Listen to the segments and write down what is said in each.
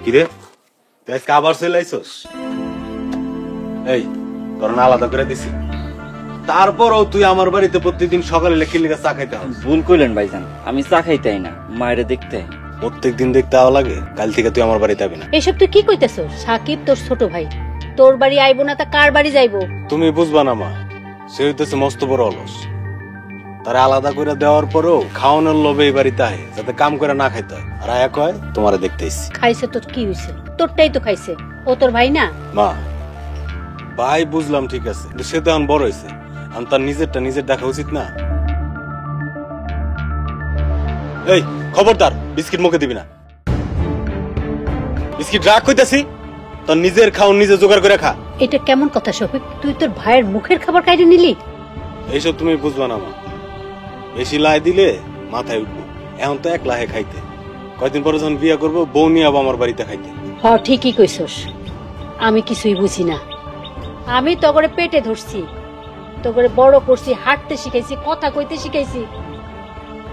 কিরে তুই আজকে আবার চলে আইছস? এই তোর না আলাদা করে দিছি, তারপরও তুই আমার বাড়িতে প্রত্যেকদিন সকালে লেখি লিখে চা খাইতে হবে। ভুল কইলেন ভাইজান, আমি চা খাইতেই না, মায়েরে দেখতে। প্রত্যেকদিন দেখতে আওয়া লাগে, কাল থেকে তুই আমার বাড়িতে যাবি না। এসব তুই কি কইতেছ? সাকিব তোর ছোট ভাই, তোর বাড়ি আইবো না তা কার বাড়ি যাইবো? তুমি বুঝবা না মা, সে হইতেছে মস্ত বড় অলস। তারা আলাদা করে দেওয়ার পরও খাওয়ানোর লোভে এই বাড়িতে আয়, যাতে কাম করে না খাইতে হয়। আর আয়া কয় তোমারে দেখতে এসছি। খাইছে তোর কি হইছে? তোরটাই তো খাইছে, ও তোর ভাই না? মা ভাই বুঝলাম ঠিক আছে, কিন্তু সে তো এখন বড় হয়েছে, এখন তার নিজেরটা নিজের দেখা উচিত না? এই খবরদার বিস্কিট মুখে দিবি না। বিস্কিট রাখ কইতাছি, তোর নিজের খাও নিজে জোগাড় করে খা। এটা কেমন কথা শফিক? তুই তোর ভাইয়ের মুখের খাবার খাইতে নিলি? এইসব তুমি বুঝবা না মা, বেশি লাই দিলে মাথায় উঠবো। এখন তো এক লাহে খাইতে, কয়দিন পরে যখন বিয়ে করবো বউ নিয়ে আবার আমার বাড়িতে খাইতে। হ ঠিকই কইছস, আমি কিছুই বুঝি না। আমি তগরে পেটে ধরছি, তগরে বড় করছি, হাঁটতে শিখাইছি, কথা কইতে শিখাইছি,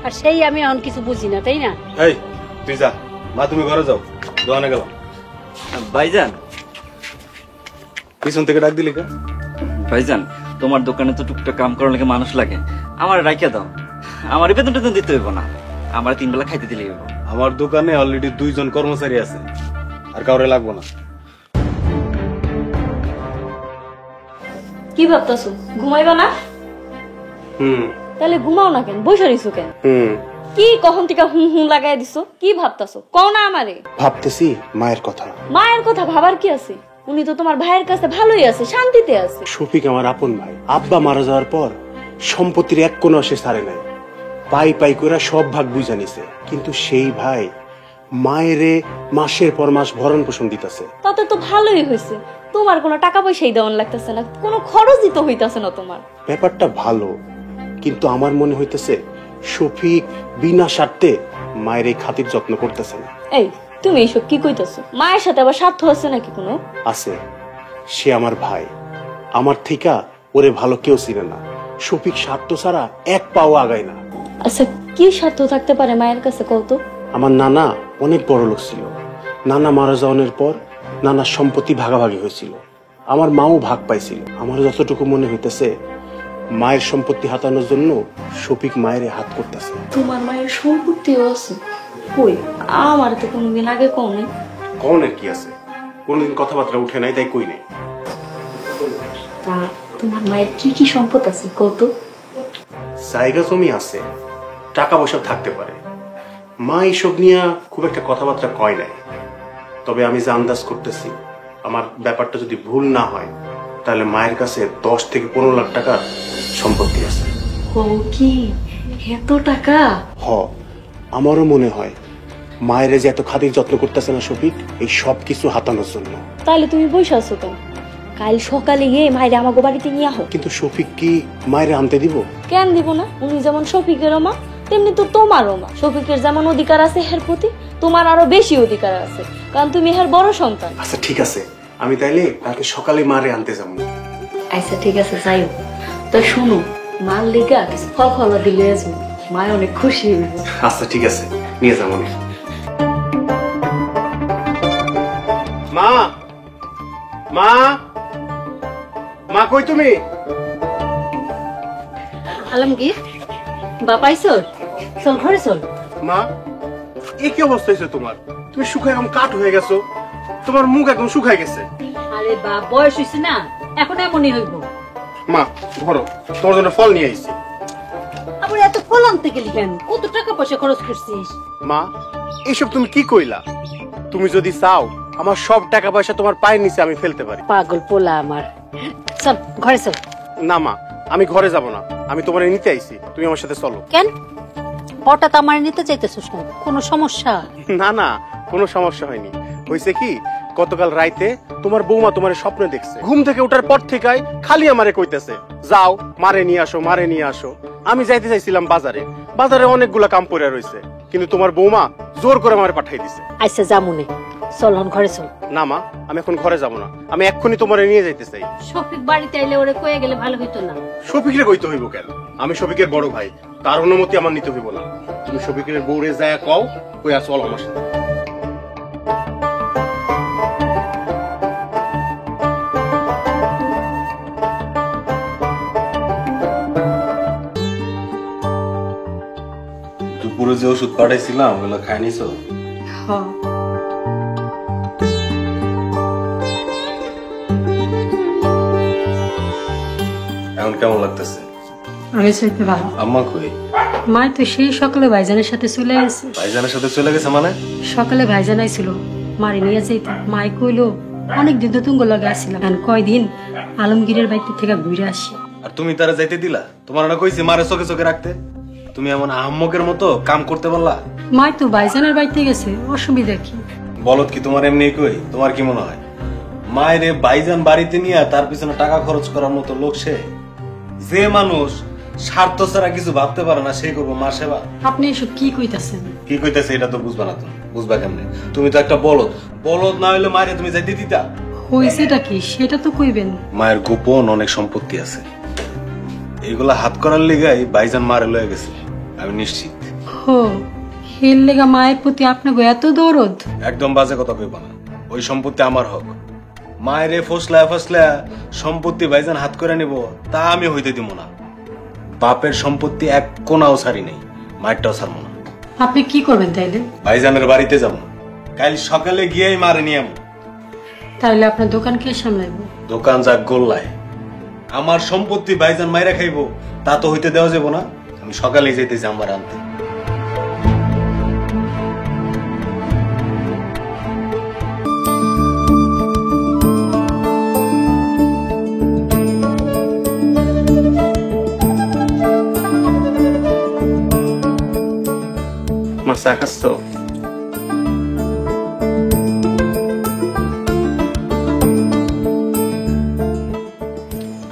আর সেই আমি এখন কিছু বুঝি না, তাই না? এই তুই যা মা, তুমি ঘরে যাও, দোকানে গেলাম। ভাইজান, পিছন থেকে ডাক দিলি কা? ভাইজান তোমার দোকানে তো টুকটাক কাম করার লাগে মানুষ লাগে, আমার রাখিয়া দাও। আমার বেতন টেতন দিতে হইব না, আমার 3 বেলা খাইতে দিলেই হইব। আমার দোকানে অলরেডি 2 জন কর্মচারী আছে, আর কাউরে লাগবো না। কি ভাবতাছো, ঘুমাইবা না? তাহলে ঘুমাও না কেন, বসে রইছো কেন? কি কখন থেকে হুম হুম লাগাই দিছো? কি ভাবতাছো কও না আমারে? ভাবতেছি মায়ের কথা। মায়ের কথা ভাবার কি আছে? উনি তো তোমার ভাইয়ের কাছে ভালোই আছে, শান্তিতে আছে। শফিক আমার আপন ভাই। আব্বা মারা যাওয়ার পর সম্পত্তির এক কোনো সে ছাড়ে নাই, পাই পাই করে সব ভাগ বুঝা নিছে। কিন্তু সেই ভাই মায়েরে মাসের পর মাস ভরণ পোষণ দিতেছে। তাতে তো ভালোই হয়েছে, তোমার কোনো টাকা পয়সাই দেওয়ান লাগতেছে না, কোনো খরচই তো হইতাছে না তোমার। ব্যাপারটা ভালো, কিন্তু আমার মনে হইতেছে শফিক বিনা স্বার্থে মায়ের এই খাতির যত্ন করতেছে না। এই তুমি এইসব কি কইতাছো? মায়ের সাথে আবার স্বার্থ আছে নাকি কোনো? আছে, সে আমার ভাই, আমার থিকা ওরে ভালো কেউ চিনে না। শফিক স্বার্থ ছাড়া এক পাও আগায় না। আচ্ছা কি স্বার্থ থাকতে পারে মায়ের কাছে কও তো? আমার নানা অনেক বড় লোক ছিল, নানা মারা যাওয়ার পর নানার সম্পত্তি ভাগাভাগি হয়েছিল, আমার মাও ভাগ পাইছিল। আমার যতটুকু মনে হইতেছে মায়ের সম্পত্তি হাতানোর জন্য শফিক মায়ের হাত করতেছে। তোমার মায়ের সম্পত্তিও আছে? কই, আমার তো কোনোদিন আগে কও নাই। কনের কি আছে, কোনদিন কথাবার্তা উঠে নাই তাই কই নাই। তা তোমার মায়ের কি কি সম্পদ আছে কত? জায়গা জমি আছে, টাকা পয়সা থাকতে পারে। মা এইসব নিয়ে খুব একটা কথাবার্তা কয় নাই, তবে আমি যে আন্দাজ করতেছি আমার ব্যাপারটা যদি ভুল না হয়, তাহলে মায়ের কাছে 10 থেকে 15 লাখ টাকার সম্পত্তি আছে। ও কি এত টাকা? হ, আমারও মনে হয় মায়ের যে এত খাতির যত্ন করতেছে না শফিক, এই সব কিছু হাতানোর জন্য। তাহলে তুমি বসে আছো কেন? কাল সকালে গিয়ে মায়ের আমাকে বাড়িতে নিয়ে আহ। কিন্তু শফিক কি মায়ের আনতে দিব? কেন দিব না? উনি যেমন শফিকের মা, তেমনি তো তোমারও মা। শফিকের যেমন অধিকার আছে হের প্রতি, তোমার আরো বেশি অধিকার আছে, কারণ তুমি হের বড় সন্তান। আচ্ছা ঠিক আছে, আমি তাইলে কালকে সকালে মারে আনতে যাবো। আচ্ছা ঠিক আছে, যাইও। তো শোনো, মার লেগা কিছু ফল ফল দিলে আসবো, মায় অনেক খুশি হইব। আচ্ছা ঠিক আছে, নিয়ে যাবো। মা, মা, মা কই তুমি? আলমগীর বাপাইছ, চল ঘরে চল। মা, এই কি অবস্থা হয়েছে তোমার? তুমি শুকায় একদম কাঠ হয়ে গেছো, তোমার মুখ একদম শুকায় গেছে। আরে বাপ, বয়স হয়েছে না, এখন এমনই হইব। মা ধরো, তোমার জন্য ফল নিয়ে আইছি। আবার এত ফল আনতে গেলি কেন? কত টাকা পয়সা খরচ করছিস? মা এইসব তুমি কি কইলা? তুমি যদি চাও আমার সব টাকা পয়সা তোমার পায়ের নিচে আমি ফেলতে পারি। পাগল পোলা আমার, চল ঘরে চল। না মা, আমি ঘরে যাব না, আমি তোমার নিতে আইছি, তুমি আমার সাথে চলো। কেন হঠাৎ আমার নিতে চাইতেছিস কেন? কোনো সমস্যা? না না, কোনো সমস্যা হয়নি। হয়েছে কি, গতকাল রাইতে তোমার বৌমা তোমার স্বপ্নে দেখছে, ঘুম থেকে ওঠার পর থেকে খালি আমারে কইতেছে যাও মারে নিয়ে আসো, মারে নিয়ে আসো। আমি যাইতে চাইছিলাম বাজারে, বাজারে অনেকগুলা কাম পড়ে রয়েছে, কিন্তু তোমার বৌমা জোর করে আমারে পাঠাই দিছে। আচ্ছা যামুনে, চল ঘরে চল। না মা, আমি এখন ঘরে যাব না, আমি এক্ষুনি তোমারে নিয়ে যাইতে চাই। শফিক বাড়িতে আইলে ওরে কয়ে গেলে ভালো হইতো না? শফিকের কইতে হইব কেন? আমি শফিকের বড় ভাই, তার অনুমতি আমার নিতে হইব না। তুমি শফিকের বউরে যায় কও, কইয়া চল আমার সাথে। যে ওষুধ পাঠাইছিলাম ওগুলো খাই নিছো? হ্যাঁ এখন কেমন লাগতেছে? আমি চাইতে ভালো। আম্মা কই? মা তো সেই সকালে ভাইজানের সাথে চলে গেছে। ভাইজানের সাথে চলে গেছে মানে? সকালে ভাইজান আইছিল মারি নিয়ে যাইতে, মাই কইলো অনেকদিন তো তুঙ্গ লগে আসছিলাম, কয়দিন আলমগীরের বাড়িতে থেকে ঘুরে আসি। আর তুমি তারা যাইতে দিলা? তোমার না কইছি মারে চোখে চোখে রাখতে? তুমি এমন আহম্মকের মতো কাম করতে পারলা? মাই তো ভাইজানের বাড়িতে গেছে, অসুবিধা কি? বলত কি তোমার এমনি কই? তোমার কি মনে হয় মায়েরে ভাইজান বাড়িতে নিয়ে তার পিছনে টাকা খরচ করার মতো লোক সে? যে মানুষ স্বার্থ ছাড়া কিছু ভাবতে পারে না সে করবো মা সেবা? আপনি এসব কি কইতাছেন? কি কইতেছে এটা তো বুঝবা না। তুমি বুঝবা কেমনে? তুমি তো একটা বলদ। বলদ না হইলে মায়ের তুমি যাইতে দিতা? হইছেটা কি সেটা তো কইবেন। মায়ের গোপন অনেক সম্পত্তি আছে, এগুলা হাত করার লিগাই ভাইজান মারে লয়ে গেছে, আমি নিশ্চিত। হো, হেল লেগা মায়ের প্রতি আপনাকে এত দরদ? একদম বাজে কথা কইবা না। ওই সম্পত্তি আমার হক। মায়েরে ফসলা ফসলা সম্পত্তি ভাইজান হাত করে নিব তা আমি হইতে দিব না। বাপের সম্পত্তি এক কোনাও ছাড়ি নেই, মায়েরটাও ছাড়বো না। আপনি কি করবেন তাইলে? ভাইজানের বাড়িতে যাব, কাল সকালে গিয়েই মারে নিয়ে আমু। তাইলে আপনার দোকান কে সামলাইব? দোকান যাক গোল্লায়, আমার সম্পত্তি ভাইজান মাইরা খাইবো তা তো হইতে দেওয়া যাবো না। আমি সকালেই যাইতেছি আমার আনতে। মাসা খাচ্ছো?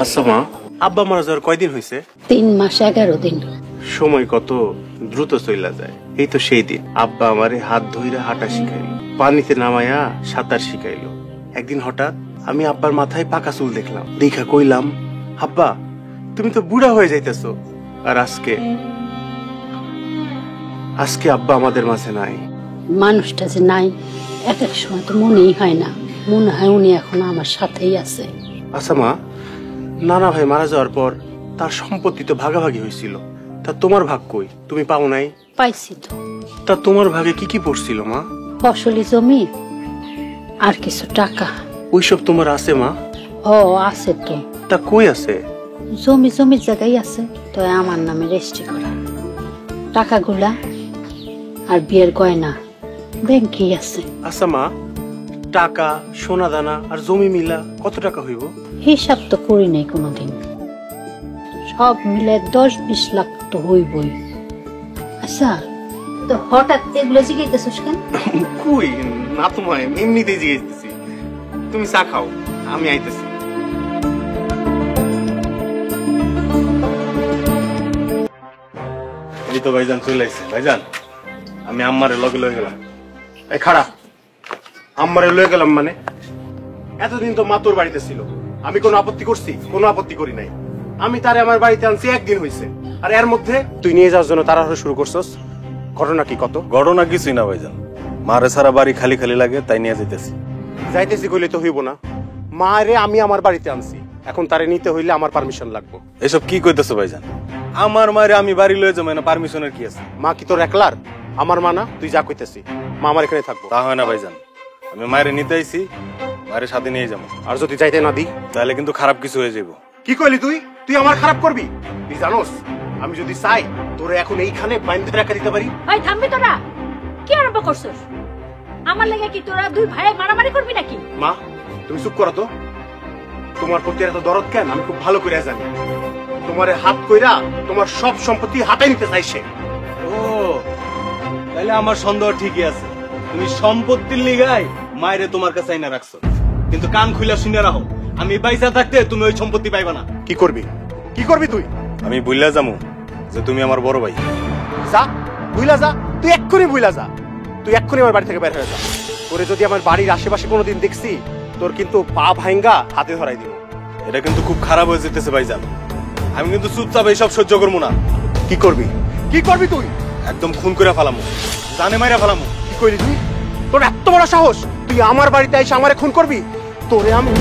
আচ্ছা মা, আব্বা মারা যাওয়ার কয়দিন হয়েছে? 3 মাস 11 দিন। সময় কত দ্রুত চইলা যায়। এই তো সেই দিন আব্বা আমারে হাত ধইরা হাঁটা শিখাইলো, পানিতে নামায়া সাঁতার শিখাইলো। একদিন হঠাৎ আমি আব্বার মাথায় পাকা চুল দেখলাম, দেখা কইলাম, আব্বা তুমি তো বুড়া হয়ে যাইতেছো। আর আজকে আব্বা আমাদের মাঝে নাই। মানুষটা যে নাই এক এক সময় তো মনেই হয় না, মনে হয় উনি এখন আমার সাথেই আছে। আচ্ছা মা, নানা ভাই মারা যাওয়ার পর তার সম্পত্তি তো ভাগাভাগি হয়েছিল, তা তোমার ভাগ কই? তুমি পাও নাই? পাইছি তো। তা তোমার ভাগে কি কি পড়ছিল মা? ফসলি জমি আর কিছু টাকা। ওইসব তোমার আছে মা? ও আছে তো। তা কই আছে? জমির জায়গায় আছে তো, আমার নামে রেজিস্ট্রি করা। টাকাগুলা আর বিয়ের গয়না ব্যাংকেই আছে। আচ্ছা মা, টাকা সোনা দানা আর জমি মিলা কত টাকা হইব? হিসাব তো করি নাই কোনোদিন, সব মিলে 10-20 লাখ তো হইবই। আচ্ছা তো হঠাৎ এগুলো জিজ্ঞেস কেন? কই না, তোমায় এমনিতেই জিজ্ঞেসতেছি। তুমি চা খাও, আমি আইতেছি। এই তো ভাইজান চলে আসছে। ভাইজান আমি আম্মারে লগে লয়ে গেলাম। এই খাড়া, আম্মারে লয়ে গেলাম মানে? এতদিন তো মা তোর বাড়িতে ছিল, আমি কোনো আপত্তি করছি? কোনো আপত্তি করি নাই। আমি তারে আমার বাড়িতে আনছি একদিন হইছে, আর এর মধ্যে তুই নিয়ে যাওয়ার জন্য তাড়াহুড়ো শুরু করছস। ঘটনা কি কত? ঘটনা কিছুই না ভাইজান, মারে সারা বাড়ি খালি খালি লাগে তাই নিয়ে যাইতেছি। যাইতেছি কইলে তো হইব না। মারে আমি আমার বাড়িতে আনছি, এখন তারে নিতে হইলে আমার পারমিশন লাগবে। এসব কি কইতেছো ভাইজান? আমার মায়ের আমি বাড়ি লয়ে যাবো না, পারমিশনের কি আছে? মা কি তোর একলার? আমার মা না? তুই যা কইতেছি, মা আমার এখানে থাকবো। তা হয় না ভাইজান, আমি মায়ের নিতে আইছি, মায়ের সাথে নিয়ে যাবো। আর যদি যাইতে না দিই তাহলে কিন্তু খারাপ কিছু হয়ে যাবো। কি কইলি তুই? তুই আমার খারাপ করবি? তুই জানোস আমি যদি চাই তোরে এখন এইখানে বাইন্ধে রাখা দিতে পারি। ভাই থামবি তোরা? কি আরম্ভ করছস? আমার লাগে কি তোরা দুই ভাই মারামারি করবি নাকি? মা তুমি চুপ করো তো। তোমার প্রতি এত দরদ কেন আমি খুব ভালো করে জানি। তোমারে হাত কইরা তোমার সব সম্পত্তি হাতে নিতে চাইছে। ও তাহলে আমার সন্দেহ ঠিকই আছে। তুমি সম্পত্তির লিগাই মায়েরে তোমার কাছে আইনা রাখছো, কিন্তু কান খুইলা শুনে রাখো, আমি পয়সা থাকতে তুমি ওই সম্পত্তি পাইবা না। কি করবি? কি করবি তুই? আমি বুইলা যামু যে তুমি আমার বড় ভাই। যা, বুইলা যা। তুই এক্ষুনি বুইলা যা। তুই এক্ষুনি আমার বাড়ি থেকে বের হয়ে যা। তোরে যদি আমার বাড়ির আশেপাশে কোনোদিন দেখছি, তোর কিন্তু পা ভাঙ্গা হাতে ধরাই দিব। এটা কিন্তু খুব খারাপ হয়ে যেতেছে ভাইজান। আমি কিন্তু চুপচাপ এইসব সহ্য করবো না। কি করবি? কি করবি তুই? একদম খুন করে ফেলামু, জানে মাইরা ফেলামু। কি কইলি তুই? তোর এত বড় সাহস, তুই আমার বাড়িতে এসে আমারে খুন করবি? তোরে আমি